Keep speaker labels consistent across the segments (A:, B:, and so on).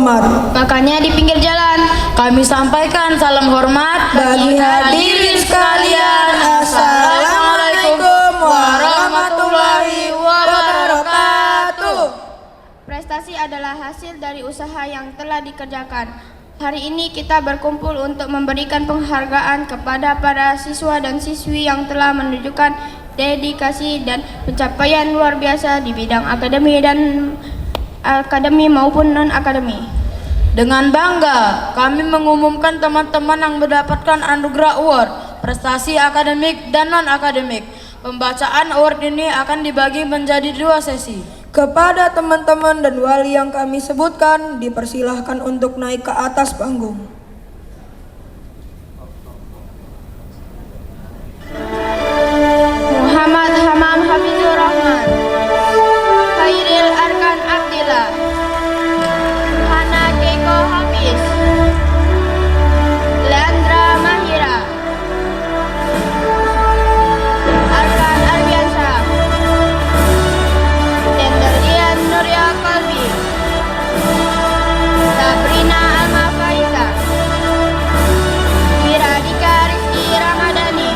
A: Muhammad.
B: Kakaknya di pinggir jalan.
C: Kami sampaikan salam hormat
A: Bagi hadirin sekalian, Assalamualaikum warahmatullahi wabarakatuh.
B: Prestasi adalah hasil dari usaha yang telah dikerjakan. Hari ini kita berkumpul untuk memberikan penghargaan kepada para siswa dan siswi yang telah menunjukkan dedikasi dan pencapaian luar biasa di bidang akademi maupun non-akademi.
C: Dengan bangga, kami mengumumkan teman-teman yang mendapatkan anugerah award, prestasi akademik dan non-akademik. Pembacaan award ini akan dibagi menjadi 2 sesi.
A: Kepada teman-teman dan wali yang kami sebutkan, dipersilahkan untuk naik ke atas panggung.
B: Muhammad Hamam Hafizur Rahman, Khairil Arkan Abdillah, Hana Keiko Hafiz, Leandra Mahira, Arkan Arbiansyah, Tenderlian Nuria Kalbi, Sabrina Alma Faiza, Wiradika Rizky Ramadhani,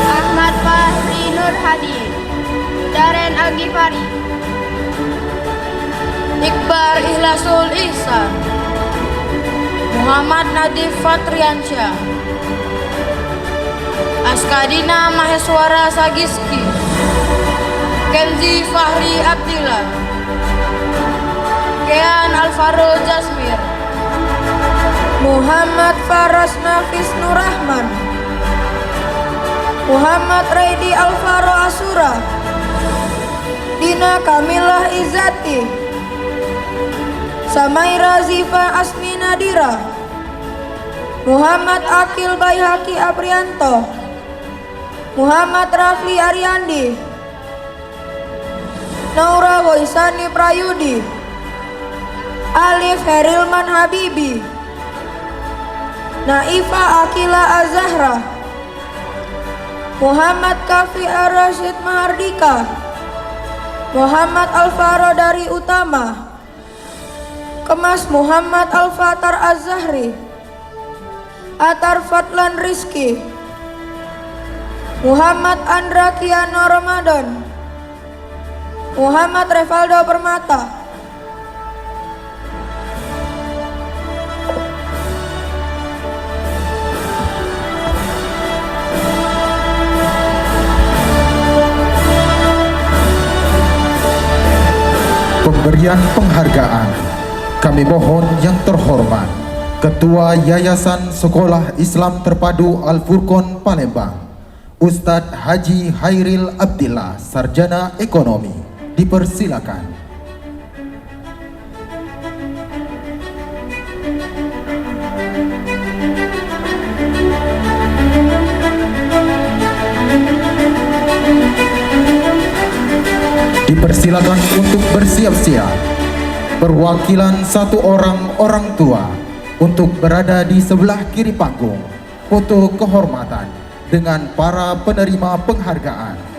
B: Ahmad Fahri Nur Hadi, Daren Al-Ghifari,
C: Iqbar Ihlasul Ihsan, Muhammad Nadif Fatriansyah, Askadina Maheswara Sagiski, Kenzi Fahri Abdillah, Kean Alvaro Jasmir,
A: Muhammad Faras Nafis Nurrahman, Muhammad Raidi Alvaro Asura, Dina Kamilah Izzati, Samaira Ziva Asmi Nadira, Muhammad Akil Baihaki Aprianto, Muhammad Rafli Ariandi, Naura Woisani Prayudi, Alif Herilman Habibi, Naifa Akila Azahra, Muhammad Kafi Ar-Rashid Mahardika, Muhammad Alvaro dari Utama, Kemas Muhammad Al-Fatar Az-Zahri, Atar Fatlan Rizki, Muhammad Andra Kiano Ramadan, Muhammad Revaldo Permata.
D: Pemberian penghargaan kami mohon yang terhormat Ketua Yayasan Sekolah Islam Terpadu Al-Furqon Palembang, Ustadz Haji Hairil Abdillah, Sarjana Ekonomi, dipersilakan. Dipersilakan untuk bersiap-siap. Perwakilan 1 orang tua untuk berada di sebelah kiri panggung. Foto kehormatan dengan para penerima penghargaan.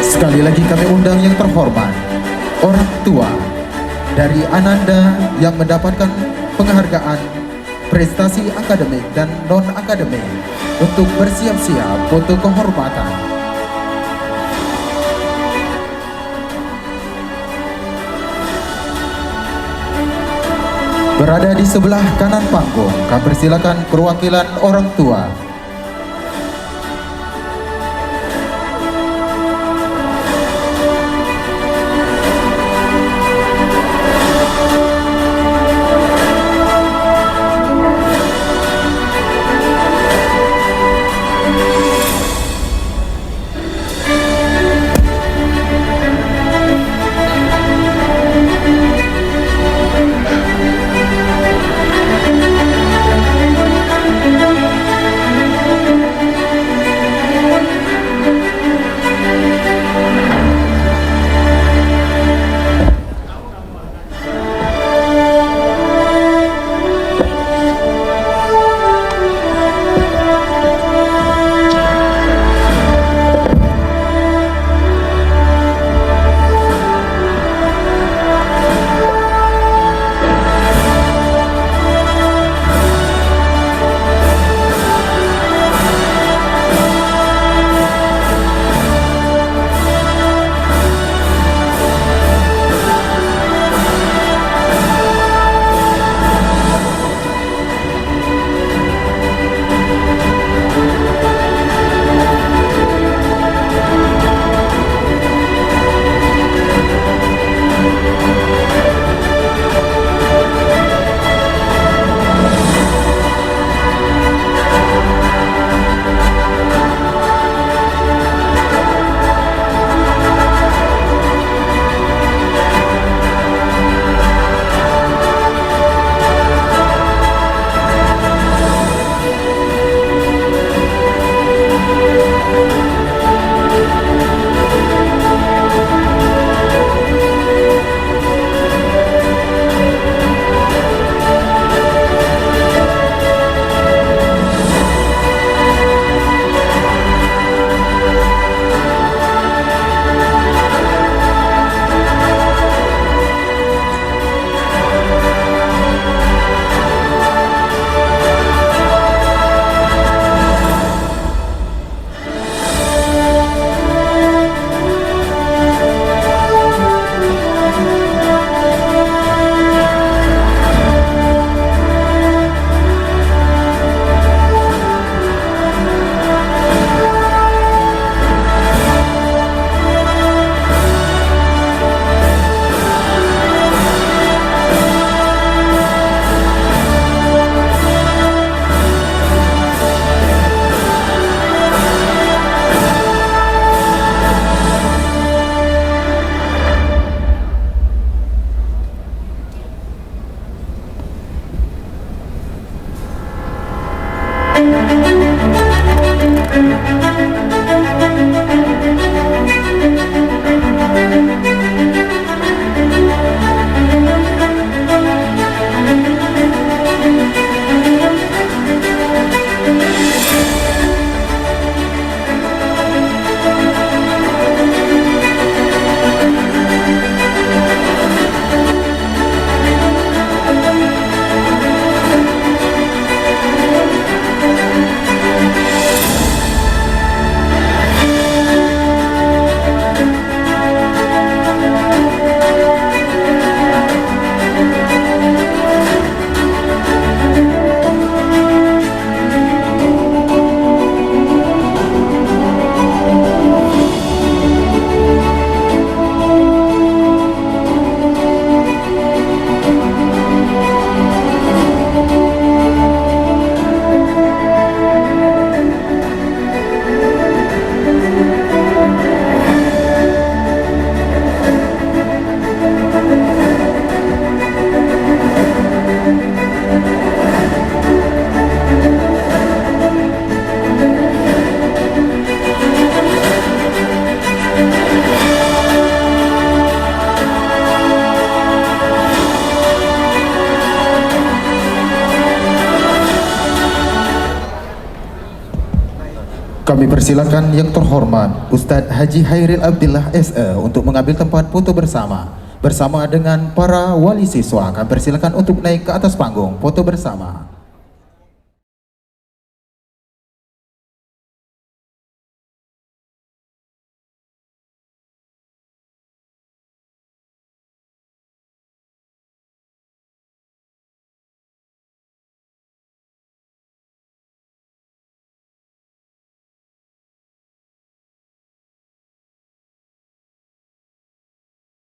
D: Sekali lagi kami undang yang terhormat orang tua dari Ananda yang mendapatkan penghargaan prestasi akademik dan non-akademik untuk bersiap-siap foto kehormatan. Berada di sebelah kanan panggung, kami persilakan perwakilan orang tua. Kami persilakan yang terhormat Ustadz Haji Hairil Abdillah SE untuk mengambil tempat foto bersama dengan para wali siswa. Kami persilakan untuk naik ke atas panggung foto bersama.